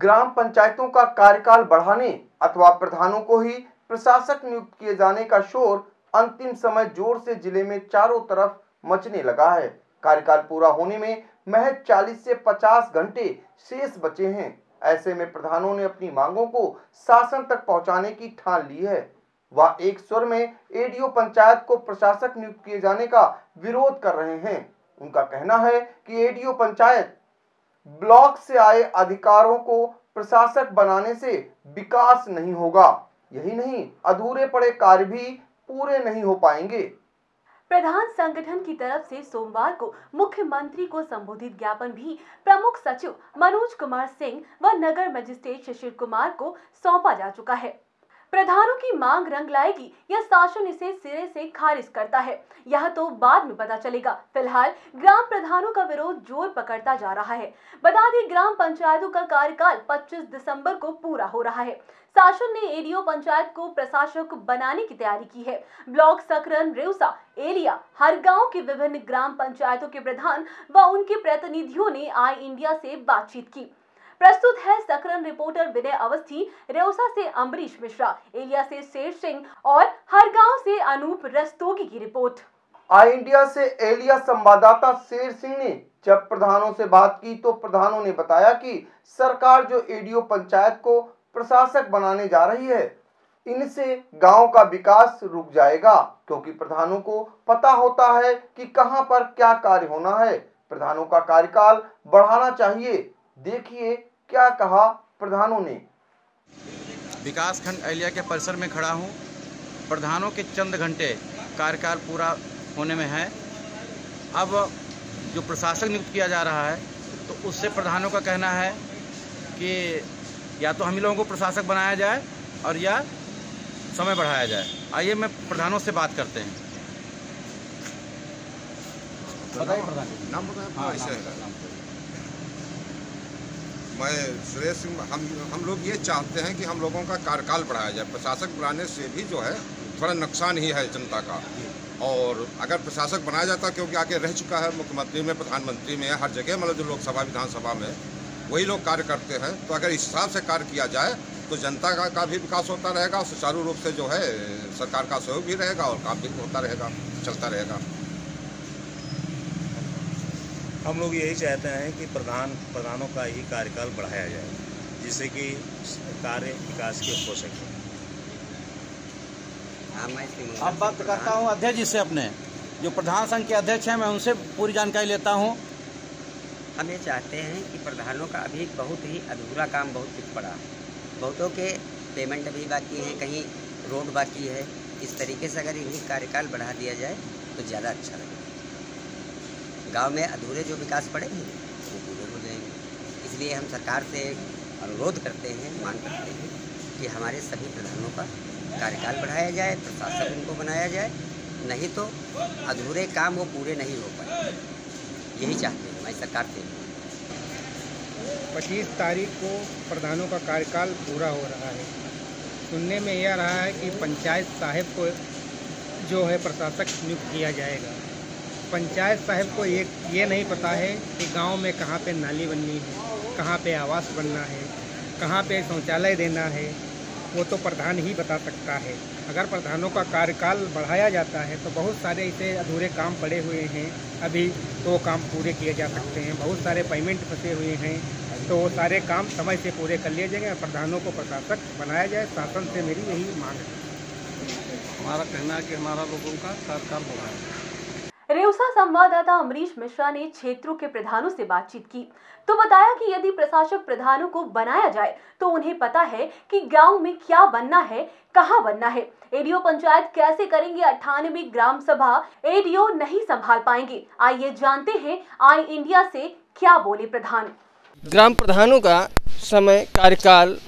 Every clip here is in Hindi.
ग्राम पंचायतों का कार्यकाल बढ़ाने अथवा प्रधानों को ही प्रशासक नियुक्त किए जाने का शोर अंतिम समय जोर से जिले में चारों तरफ मचने लगा है। कार्यकाल पूरा होने में महज 40 से 50 घंटे शेष बचे हैं। ऐसे में प्रधानों ने अपनी मांगों को शासन तक पहुंचाने की ठान ली है। वह एक स्वर में एडीओ पंचायत को प्रशासक नियुक्त किए जाने का विरोध कर रहे हैं। उनका कहना है कि एडीओ पंचायत ब्लॉक से आए अधिकारों को प्रशासक बनाने से विकास नहीं होगा। यही नहीं, अधूरे पड़े कार्य भी पूरे नहीं हो पाएंगे। प्रधान संगठन की तरफ से सोमवार को मुख्यमंत्री को संबोधित ज्ञापन भी प्रमुख सचिव मनोज कुमार सिंह व नगर मजिस्ट्रेट शिशिर कुमार को सौंपा जा चुका है। प्रधानों की मांग रंग लाएगी या शासन इसे सिरे से खारिज करता है, यह तो बाद में पता चलेगा। फिलहाल ग्राम प्रधानों का विरोध जोर पकड़ता जा रहा है। बता दें, ग्राम पंचायतों का कार्यकाल 25 दिसंबर को पूरा हो रहा है। शासन ने एडीओ पंचायत को प्रशासक बनाने की तैयारी की है। ब्लॉक सकरन, रेउसा, एलिया, हर गांव के विभिन्न ग्राम पंचायतों के प्रधान व उनके प्रतिनिधियों ने आई इंडिया से बातचीत की। प्रस्तुत है सकरन रिपोर्टर विनय अवस्थी, रेउसा से अम्बरीश मिश्रा, एलिया से शेर सिंह और हर गांव से अनूप रस्तोगी की रिपोर्ट। आई इंडिया से एलिया संवाददाता शेर सिंह ने जब प्रधानों से बात की तो प्रधानों ने बताया कि सरकार जो एडीओ पंचायत को प्रशासक बनाने जा रही है, इनसे गांव का विकास रुक जाएगा, क्योंकि प्रधानों को पता होता है कि कहां पर क्या कार्य होना है। प्रधानों का कार्यकाल बढ़ाना चाहिए। देखिए क्या कहा प्रधानों ने। विकास खंड एलिया के परिसर में खड़ा हूं। प्रधानों के चंद घंटे कार्यकाल पूरा होने में है। अब जो प्रशासक नियुक्त किया जा रहा है तो उससे प्रधानों का कहना है कि या तो हम ही लोगों को प्रशासक बनाया जाए और या समय बढ़ाया जाए। आइए मैं प्रधानों से बात करते हैं। बताइए प्रधान, नाम बताएं। मैं सुरेश सिंह, हम लोग ये चाहते हैं कि हम लोगों का कार्यकाल बढ़ाया जाए। प्रशासक बनाने से भी जो है थोड़ा नुकसान ही है जनता का। और अगर प्रशासक बनाया जाता, क्योंकि आगे रह चुका है मुख्यमंत्री में, प्रधानमंत्री में, हर जगह मतलब जो लोकसभा विधानसभा में वही लोग कार्य करते हैं, तो अगर इस हिसाब से कार्य किया जाए तो जनता का भी विकास होता रहेगा और सुचारू रूप से जो है सरकार का सहयोग भी रहेगा और काम भी होता रहेगा, चलता रहेगा। हम लोग यही चाहते हैं कि प्रधानों का ही कार्यकाल बढ़ाया जाए, जिससे कि कार्य विकास के हो सके। अब बात करता हूँ अध्यक्ष जी से, अपने जो प्रधान संघ के अध्यक्ष हैं, मैं उनसे पूरी जानकारी लेता हूँ। हम ये चाहते हैं कि प्रधानों का अभी बहुत ही अधूरा काम बहुत कुछ पड़ा, बहुतों के पेमेंट अभी बाकी हैं, कहीं रोड बाकी है। इस तरीके से अगर इन्हीं कार्यकाल बढ़ा दिया जाए तो ज़्यादा अच्छा लगेगा। गांव में अधूरे जो विकास पड़े हैं वो पूरे हो जाएंगे। इसलिए हम सरकार से अनुरोध करते हैं, मांग करते हैं कि हमारे सभी प्रधानों का कार्यकाल बढ़ाया जाए, प्रशासक उनको बनाया जाए, नहीं तो अधूरे काम वो पूरे नहीं हो पाए। यही चाहते हैं हमारी सरकार से। 25 तारीख को प्रधानों का कार्यकाल पूरा हो रहा है। सुनने में यह रहा है कि पंचायत साहिब को जो है प्रशासक नियुक्त किया जाएगा। पंचायत साहिब को ये नहीं पता है कि गांव में कहाँ पे नाली बननी है, कहाँ पे आवास बनना है, कहाँ पे शौचालय देना है, वो तो प्रधान ही बता सकता है। अगर प्रधानों का कार्यकाल बढ़ाया जाता है तो बहुत सारे ऐसे अधूरे काम पड़े हुए हैं, अभी तो काम पूरे किए जा सकते हैं। बहुत सारे पेमेंट फंसे हुए हैं, तो वो सारे काम समय से पूरे कर लिए जाएंगे। प्रधानों को प्रशासक बनाया जाए, शासन से मेरी यही मांग है। हमारा कहना है कि हमारा लोगों का कार्यकाल बढ़ाया। रेउसा संवाददाता अम्बरीश मिश्रा ने क्षेत्रों के प्रधानों से बातचीत की तो बताया कि यदि प्रशासक प्रधानों को बनाया जाए तो उन्हें पता है कि गांव में क्या बनना है, कहां बनना है। एडीओ पंचायत कैसे करेंगे 98 ग्राम सभा, एडीओ नहीं संभाल पाएंगे। आइए जानते हैं आई इंडिया से क्या बोले प्रधान। ग्राम प्रधानों का समय कार्यकाल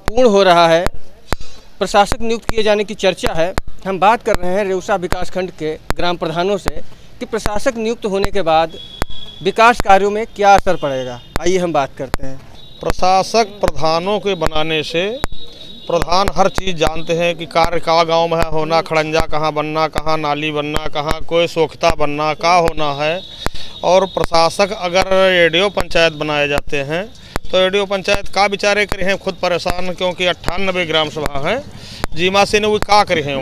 पूर्ण हो रहा है, प्रशासक नियुक्त किए जाने की चर्चा है। हम बात कर रहे हैं रेउसा विकास खंड के ग्राम प्रधानों से कि प्रशासक नियुक्त होने के बाद विकास कार्यों में क्या असर पड़ेगा। आइए हम बात करते हैं। प्रशासक प्रधानों के बनाने से प्रधान हर चीज़ जानते हैं कि कार्य का गाँव में होना, खड़ंजा कहाँ बनना, कहाँ नाली बनना, कहाँ कोई सोखता बनना, का होना है। और प्रशासक अगर एडीओ पंचायत बनाए जाते हैं तो एडीओ पंचायत का विचारे करे हैं खुद परेशान, क्योंकि 98 ग्राम सभा हैं जीमा से ने वो का करे हैं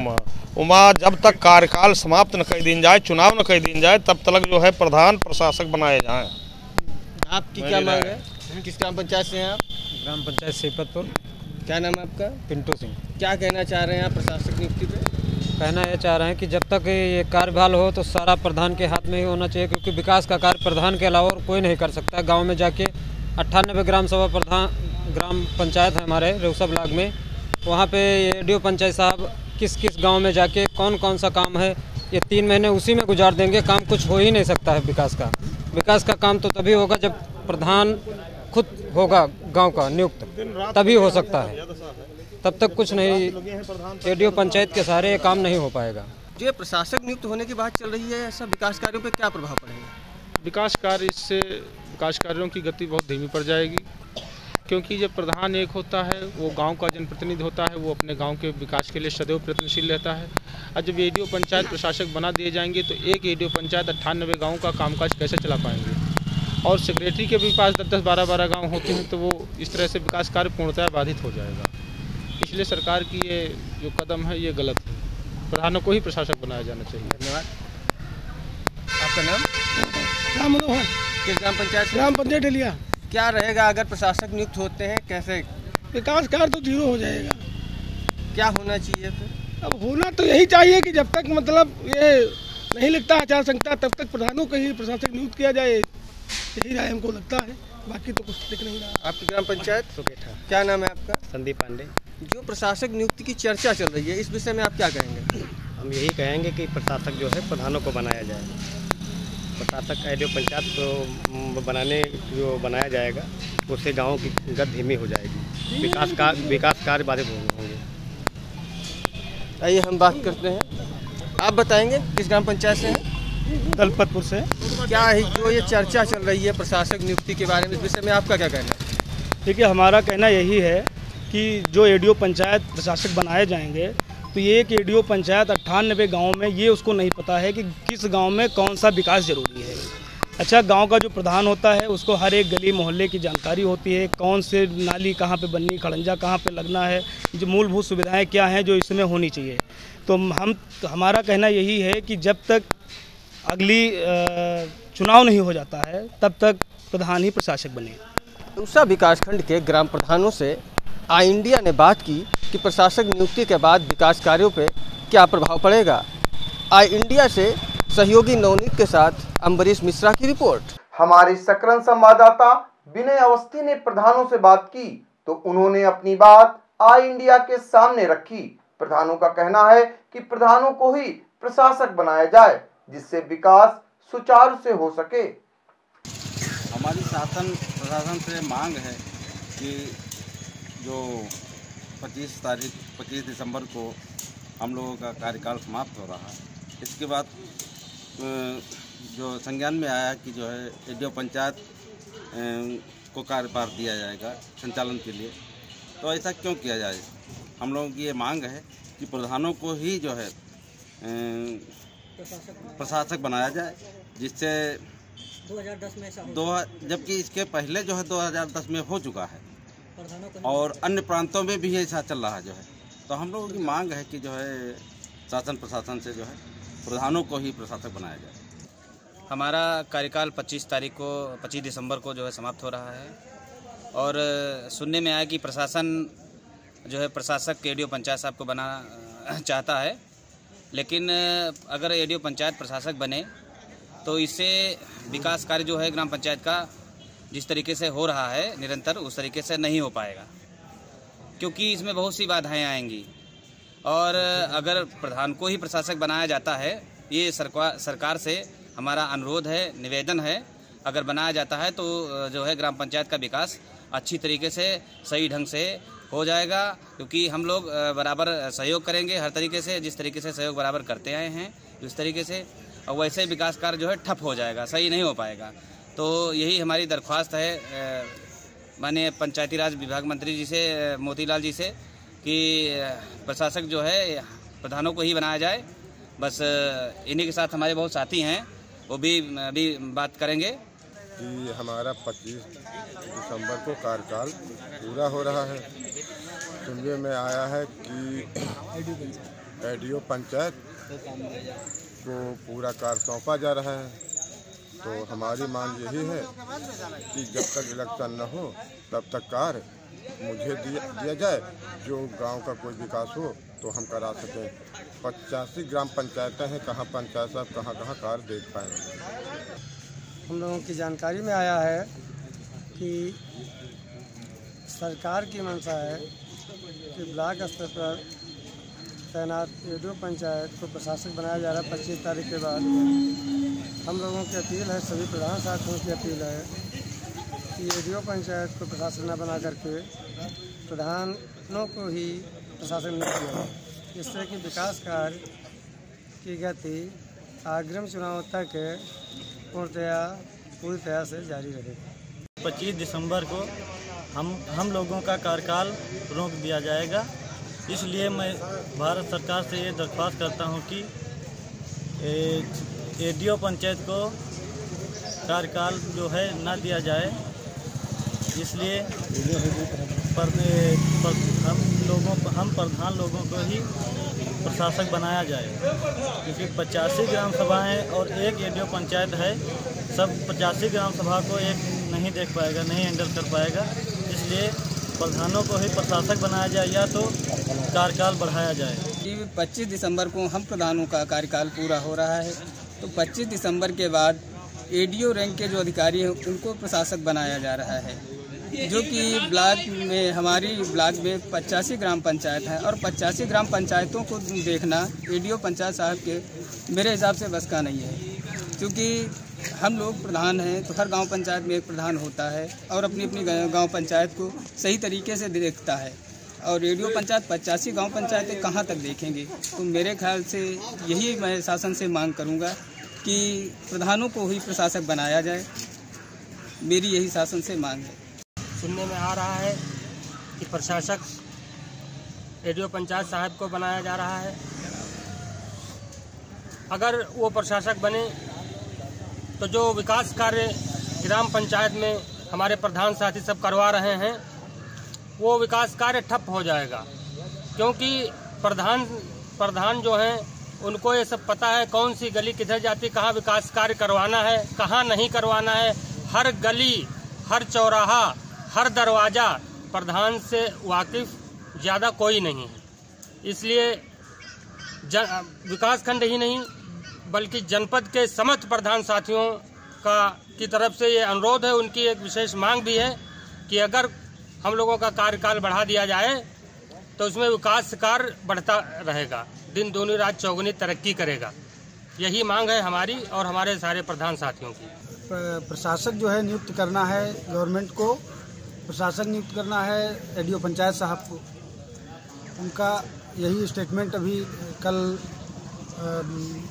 उमा जब तक कार्यकाल समाप्त न कर दी जाए, चुनाव न कर दी जाए, तब तक जो है प्रधान प्रशासक बनाए जाएं। आपकी क्या मांग है? किस ग्राम पंचायत से हैं आप? ग्राम पंचायत सेपतपुर। क्या नाम है आपका? पिंटू सिंह। क्या कहना चाह रहे हैं आप प्रशासक नियुक्ति पे? कहना ये चाह रहे हैं कि जब तक ये कार्यभार हो तो सारा प्रधान के हाथ में ही होना चाहिए, क्योंकि विकास का कार्य प्रधान के अलावा और कोई नहीं कर सकता। गांव में जाके 98 ग्राम सभा प्रधान ग्राम पंचायत है हमारे रेउसा ब्लॉक में, वहाँ पे एडीओ पंचायत साहब किस किस गांव में जाके कौन कौन सा काम है ये 3 महीने उसी में गुजार देंगे। काम कुछ हो ही नहीं सकता है विकास का काम तो तभी होगा जब प्रधान खुद होगा गांव का नियुक्त, तभी हो सकता है। तब तक कुछ नहीं, एडीओ पंचायत के सहारे ये काम नहीं हो पाएगा। जो प्रशासक नियुक्त होने की बात चल रही है, ऐसा विकास कार्यों पे क्या प्रभाव पड़ेगा? विकास कार्य इससे विकास कार्यों की गति बहुत धीमी पड़ जाएगी, क्योंकि जब प्रधान एक होता है, वो गांव का जनप्रतिनिधि होता है, वो अपने गांव के विकास के लिए सदैव प्रयत्नशील रहता है। और जब एडीओ पंचायत प्रशासक बना दिए जाएंगे तो एक एडीओ पंचायत 98 गाँव का कामकाज कैसे चला पाएंगे? और सेक्रेटरी के भी पास 10-10, 12-12 गाँव होते हैं, तो वो इस तरह से विकास कार्य पूर्णतः बाधित हो जाएगा। इसलिए सरकार की ये जो कदम है ये गलत है, प्रधानों को ही प्रशासक बनाया जाना चाहिए। धन्यवाद। आपका नाम? राम मनोहर। किस ग्राम पंचायत? ग्राम पंचायत डलिया। क्या रहेगा अगर प्रशासक नियुक्त होते हैं, कैसे? विकास कार्य तो 0 हो जाएगा। क्या होना चाहिए फिर? अब होना तो यही चाहिए कि जब तक मतलब ये नहीं लगता आचार संहिता, तब तक प्रधानों को ही प्रशासक नियुक्त किया जाए, यही राय हमको लगता है। बाकी तो कुछ दिख नहीं रहा। आपकी ग्राम पंचायत? क्या नाम है आपका? संदीप पांडे। जो प्रशासक नियुक्ति की चर्चा चल रही है, इस विषय में आप क्या कहेंगे? हम यही कहेंगे कि प्रशासक जो है प्रधानों को बनाया जाए। प्रशासक एडीओ पंचायत को बनाया जाएगा, उससे गाँव की गति धीमी हो जाएगी, विकास कार्य बाधित होंगे। आइए हम बात करते हैं। आप बताएंगे किस ग्राम पंचायत से हैं? दलपतपुर से। क्या है जो ये चर्चा चल रही है प्रशासक नियुक्ति के बारे में, इस विषय में आपका क्या कहना है? देखिए, हमारा कहना यही है कि जो एडीओ पंचायत प्रशासक बनाए जाएंगे, तो ये एक एडीओ पंचायत 98 गाँव में, ये उसको नहीं पता है कि किस गांव में कौन सा विकास जरूरी है। अच्छा, गांव का जो प्रधान होता है उसको हर एक गली मोहल्ले की जानकारी होती है, कौन से नाली कहां पे बननी, खड़ंजा कहां पे लगना है, जो मूलभूत सुविधाएं क्या हैं जो इसमें होनी चाहिए। तो हमारा कहना यही है कि जब तक अगली चुनाव नहीं हो जाता है, तब तक प्रधान ही प्रशासक बने। रेउसा विकासखंड के ग्राम प्रधानों से आई इंडिया ने बात की कि प्रशासक नियुक्ति के बाद विकास कार्यों पर क्या प्रभाव पड़ेगा। आई इंडिया से सहयोगी नवनीत के साथ अम्बरीश मिश्रा की रिपोर्ट। हमारे सकरन संवाददाता विनय अवस्थी ने प्रधानों से बात की तो उन्होंने अपनी बात आई इंडिया के सामने रखी। प्रधानों का कहना है कि प्रधानों को ही प्रशासक बनाया जाए, जिससे विकास सुचारू से हो सके। हमारी प्रशासन से मांग है कि जो 25 दिसंबर को हम लोगों का कार्यकाल समाप्त हो रहा है, इसके बाद जो संज्ञान में आया कि जो है एडीओ पंचायत को कार्यभार दिया जाएगा संचालन के लिए, तो ऐसा क्यों किया जाए? हम लोगों की ये मांग है कि प्रधानों को ही जो है प्रशासक बनाया जाए, जिससे 2010 में ऐसा जबकि इसके पहले जो है 2010 में हो चुका है और अन्य प्रांतों में भी ऐसा चल रहा है जो है। तो हम लोगों की मांग है कि जो है शासन प्रशासन से जो है प्रधानों को ही प्रशासक बनाया जाए। हमारा कार्यकाल 25 दिसंबर को जो है समाप्त हो रहा है और सुनने में आया कि प्रशासन जो है प्रशासक एडीओ पंचायत साहब को बनाना चाहता है, लेकिन अगर एडीओ पंचायत प्रशासक बने तो इससे विकास कार्य जो है ग्राम पंचायत का जिस तरीके से हो रहा है निरंतर, उस तरीके से नहीं हो पाएगा, क्योंकि इसमें बहुत सी बाधाएं आएंगी। और अगर प्रधान को ही प्रशासक बनाया जाता है, ये सरकार से हमारा अनुरोध है, निवेदन है, अगर बनाया जाता है तो जो है ग्राम पंचायत का विकास अच्छी तरीके से सही ढंग से हो जाएगा, क्योंकि हम लोग बराबर सहयोग करेंगे हर तरीके से, जिस तरीके से सहयोग बराबर करते आए हैं उस तरीके से, और वैसे विकास कार्य जो है ठप हो जाएगा, सही नहीं हो पाएगा। तो यही हमारी दरख्वास्त है माननीय पंचायती राज विभाग मंत्री जी से, मोतीलाल जी से, कि प्रशासक जो है प्रधानों को ही बनाया जाए। बस इन्हीं के साथ हमारे बहुत साथी हैं, वो भी अभी बात करेंगे। कि हमारा 25 दिसंबर को कार्यकाल पूरा हो रहा है। सुनने में आया है कि एडीओ पंचायत को पूरा कार्य सौंपा जा रहा है। तो हमारी मांग यही है कि जब तक इलेक्शन न हो तब तक कार्य मुझे दिया जाए, जो गांव का कोई विकास हो तो हम करा सकें। 85 ग्राम पंचायतें हैं, कहाँ पंचायत साहब कहाँ कार्य देख पाएंगे। हम लोगों की जानकारी में आया है कि सरकार की मंशा है कि ब्लॉक स्तर पर तैनात एडीओ पंचायत को प्रशासक बनाया जा रहा है 25 तारीख के बाद। हम लोगों की अपील है, सभी प्रधान साथियों की अपील है कि एडीओ पंचायत को प्रशासक न बना करके प्रधानों को ही प्रशासक नियुक्त किया जाए, जिससे कि विकास कार्य की गति अग्रिम चुनाव तक पूरी तरह से जारी रहे। 25 दिसंबर को हम लोगों का कार्यकाल रोक दिया जाएगा। इसलिए मैं भारत सरकार से ये दरख्वास्त करता हूँ कि एडीओ पंचायत को कार्यकाल जो है ना दिया जाए। इसलिए हम प्रधान लोगों को ही प्रशासक बनाया जाए, क्योंकि 85 ग्राम सभाएँ और एक एडीओ पंचायत है। सब 85 ग्राम सभा को एक नहीं देख पाएगा, नहीं हैंडल कर पाएगा। इसलिए प्रधानों को ही प्रशासक बनाया जाए या तो कार्यकाल बढ़ाया जाए। 25 दिसंबर को हम प्रधानों का कार्यकाल पूरा हो रहा है, तो 25 दिसंबर के बाद एडीओ रैंक के जो अधिकारी हैं उनको प्रशासक बनाया जा रहा है, जो कि ब्लॉक में हमारी ब्लॉक में 85 ग्राम पंचायत है और 85 ग्राम पंचायतों को देखना एडीओ पंचायत साहब के मेरे हिसाब से बस का नहीं है। क्योंकि हम लोग प्रधान हैं तो हर गांव पंचायत में एक प्रधान होता है और अपनी अपनी गांव पंचायत को सही तरीके से देखता है, और रेडियो पंचायत 85 गांव पंचायतें कहां तक देखेंगे। तो मेरे ख्याल से यही मैं शासन से मांग करूंगा कि प्रधानों को ही प्रशासक बनाया जाए। मेरी यही शासन से मांग है। सुनने में आ रहा है कि प्रशासक रेडियो पंचायत साहब को बनाया जा रहा है। अगर वो प्रशासक बने तो जो विकास कार्य ग्राम पंचायत में हमारे प्रधान साथी सब करवा रहे हैं वो विकास कार्य ठप हो जाएगा, क्योंकि प्रधान जो हैं उनको ये सब पता है कौन सी गली किधर जाती, कहाँ विकास कार्य करवाना है, कहाँ नहीं करवाना है। हर गली, हर चौराहा, हर दरवाज़ा प्रधान से वाकिफ ज़्यादा कोई नहीं है। इसलिए विकास खंड ही नहीं बल्कि जनपद के समस्त प्रधान साथियों की तरफ से ये अनुरोध है, उनकी एक विशेष मांग भी है कि अगर हम लोगों का कार्यकाल बढ़ा दिया जाए तो उसमें विकास कार्य बढ़ता रहेगा, दिन दूनी रात चौगुनी तरक्की करेगा। यही मांग है हमारी और हमारे सारे प्रधान साथियों की। प्रशासक जो है नियुक्त करना है, गवर्नमेंट को प्रशासक नियुक्त करना है एडीओ पंचायत साहब को। उनका यही स्टेटमेंट अभी कल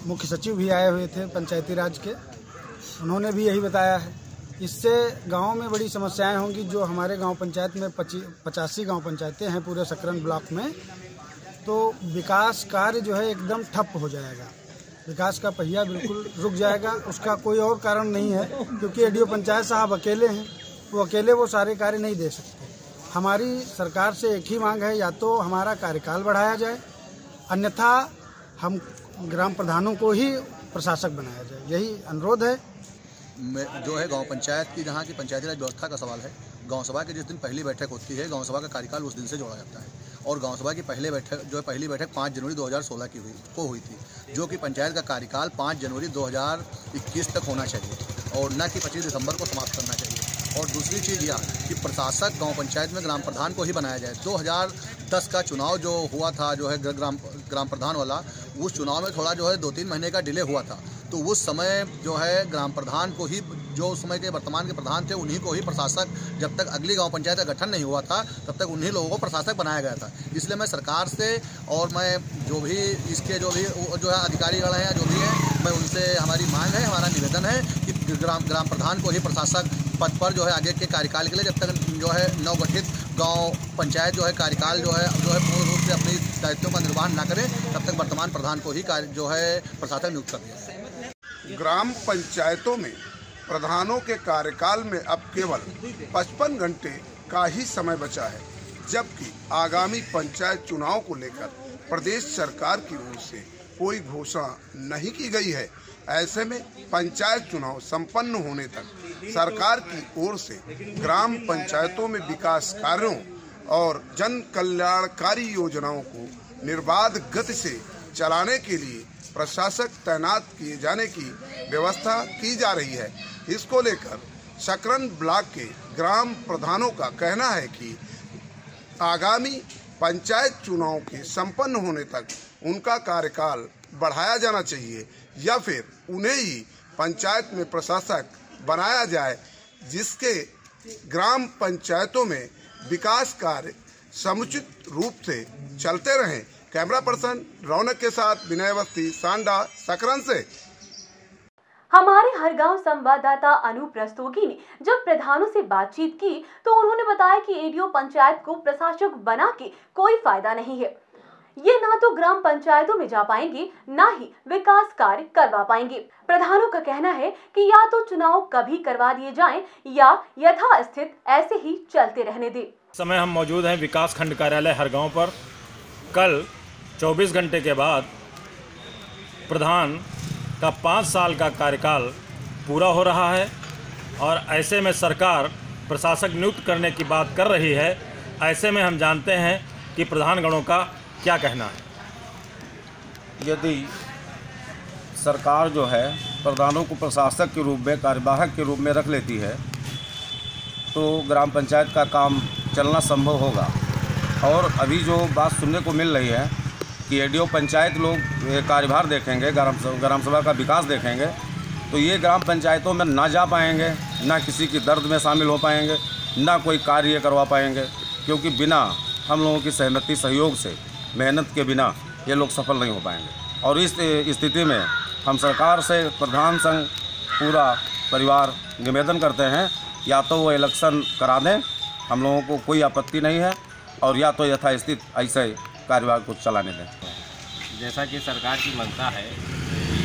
मुख्य सचिव भी आए हुए थे पंचायती राज के, उन्होंने भी यही बताया है। इससे गांव में बड़ी समस्याएं होंगी। जो हमारे गांव पंचायत में 85 गांव पंचायतें हैं पूरे सकरन ब्लॉक में, तो विकास कार्य जो है एकदम ठप हो जाएगा। विकास का पहिया बिल्कुल रुक जाएगा। उसका कोई और कारण नहीं है, क्योंकि एडीओ पंचायत साहब अकेले हैं, वो अकेले वो सारे कार्य नहीं दे सकते। हमारी सरकार से एक ही मांग है, या तो हमारा कार्यकाल बढ़ाया जाए, अन्यथा हम ग्राम प्रधानों को ही प्रशासक बनाया जाए। यही अनुरोध है। जो है गांव पंचायत की, जहां की पंचायती राज व्यवस्था का सवाल है। गांव सभा की जिस दिन पहली बैठक होती है, गांव सभा का कार्यकाल उस दिन से जोड़ा जाता है। और गांव सभा की पहली बैठक 5 जनवरी 2016 की हुई थी, जो कि पंचायत का कार्यकाल 5 जनवरी 2021 तक होना चाहिए और न कि 25 दिसंबर को समाप्त करना चाहिए। और दूसरी चीज़ यह कि प्रशासक गांव पंचायत में ग्राम प्रधान को ही बनाया जाए। 2010 का चुनाव जो हुआ था, जो है ग्राम प्रधान वाला, उस चुनाव में थोड़ा जो है 2-3 महीने का डिले हुआ था। तो उस समय जो है ग्राम प्रधान को ही, जो उस समय के वर्तमान के प्रधान थे, उन्हीं को ही प्रशासक, जब तक अगली गांव पंचायत का गठन नहीं हुआ था तब तक उन्हीं लोगों को प्रशासक बनाया गया था। इसलिए मैं सरकार से और मैं जो भी इसके जो है अधिकारीगण हैं, जो भी हैं, मैं उनसे हमारी मांग है, हमारा निवेदन है कि ग्राम प्रधान को ही प्रशासक पद पर जो है आगे के कार्यकाल के लिए, जब तक जो है नवगठित गांव पंचायत जो है कार्यकाल जो है पूर्ण रूप से अपनी दायित्वों का निर्वहन न करे, तब तक वर्तमान प्रधान को ही जो है प्रशासक नियुक्त कर दिया। ग्राम पंचायतों में प्रधानों के कार्यकाल में अब केवल 55 घंटे का ही समय बचा है, जबकि आगामी पंचायत चुनाव को लेकर प्रदेश सरकार की ओर से कोई घोषणा नहीं की गई है। ऐसे में पंचायत चुनाव संपन्न होने तक सरकार की ओर से ग्राम पंचायतों में विकास कार्यों और जन कल्याणकारी योजनाओं को निर्बाध गति से चलाने के लिए प्रशासक तैनात किए जाने की व्यवस्था की जा रही है। इसको लेकर सकरन ब्लॉक के ग्राम प्रधानों का कहना है कि आगामी पंचायत चुनाव के संपन्न होने तक उनका कार्यकाल बढ़ाया जाना चाहिए या फिर उन्हें ही पंचायत में प्रशासक बनाया जाए, जिसके ग्राम पंचायतों में विकास कार्य समुचित रूप से चलते रहें। कैमरा पर्सन रौनक के साथ विनय अवस्थी, सांडा, सकरन से। हमारे हर गांव संवाददाता अनूप रस्तोगी ने जब प्रधानों से बातचीत की तो उन्होंने बताया कि एडीओ पंचायत को प्रशासक बना के कोई फायदा नहीं है। ये ना तो ग्राम पंचायतों में जा पाएंगे, ना ही विकास कार्य करवा पाएंगे। प्रधानों का कहना है कि या तो चुनाव कभी करवा दिए जाएं या यथास्थित ऐसे ही चलते रहने दें। समय हम मौजूद हैं विकास खंड कार्यालय हर गांव पर। कल 24 घंटे के बाद प्रधान का 5 साल का कार्यकाल पूरा हो रहा है और ऐसे में सरकार प्रशासक नियुक्त करने की बात कर रही है। ऐसे में हम जानते हैं कि प्रधानगणों का क्या कहना है। यदि सरकार जो है प्रधानों को प्रशासक के रूप में, कार्यवाहक के रूप में रख लेती है तो ग्राम पंचायत का काम चलना संभव होगा। और अभी जो बात सुनने को मिल रही है कि एडीओ पंचायत लोग कार्यभार देखेंगे, ग्राम सभा का विकास देखेंगे, तो ये ग्राम पंचायतों में ना जा पाएंगे, ना किसी की दर्द में शामिल हो पाएंगे, ना कोई कार्य करवा पाएंगे, क्योंकि बिना हम लोगों की सहमति सहयोग से, मेहनत के बिना ये लोग सफल नहीं हो पाएंगे। और इस स्थिति में हम सरकार से, प्रधान संघ, पूरा परिवार निवेदन करते हैं, या तो वो इलेक्शन करा दें, हम लोगों को कोई आपत्ति नहीं है, और या तो यथास्थित ऐसे कार्यवाही को चलाने दें। जैसा कि सरकार की मंशा है कि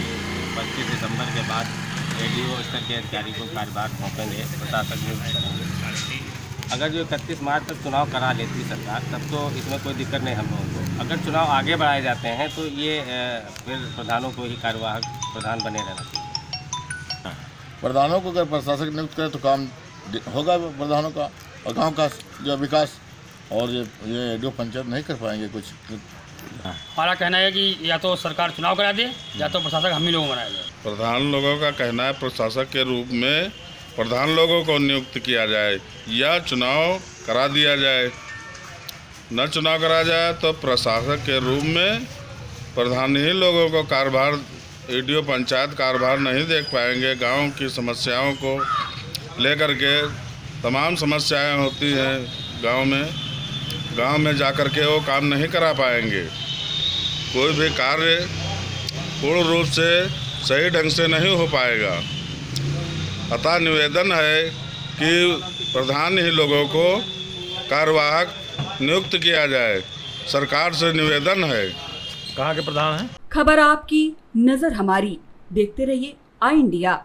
25 दिसंबर के बाद एडीओ स्तर के अधिकारी को कार्यभार सौंपेंगे, प्रशासक नियुक्त करेंगे। अगर जो 31 मार्च तक चुनाव करा लेती सरकार तब तो इसमें कोई दिक्कत नहीं हम लोगों को। अगर चुनाव आगे बढ़ाए जाते हैं तो ये फिर प्रधानों को ही कार्यवाहक प्रधान बने रहना चाहिए। प्रधानों को अगर प्रशासक नियुक्त करें तो काम होगा प्रधानों का, और गांव का जो विकास, और ये एडीओ पंचायत नहीं कर पाएंगे कुछ। हमारा कहना है कि या तो सरकार चुनाव करा दे या तो प्रशासक हम ही लोग बनाया जाए। प्रधान लोगों का कहना है प्रशासक के रूप में प्रधान लोगों को नियुक्त किया जाए या चुनाव करा दिया जाए। न चुनाव करा जाए तो प्रशासक के रूप में प्रधान ही लोगों को कार्यभार, एडीओ पंचायत कार्यभार नहीं देख पाएंगे। गांव की समस्याओं को लेकर के तमाम समस्याएं होती हैं गांव में जाकर के वो काम नहीं करा पाएंगे। कोई भी कार्य पूर्ण रूप से सही ढंग से नहीं हो पाएगा। अतः निवेदन है कि प्रधान ही लोगों को कार्यवाहक नियुक्त किया जाए, सरकार से निवेदन है। कहाँ के प्रधान हैं? खबर आपकी, नजर हमारी। देखते रहिए आई इंडिया।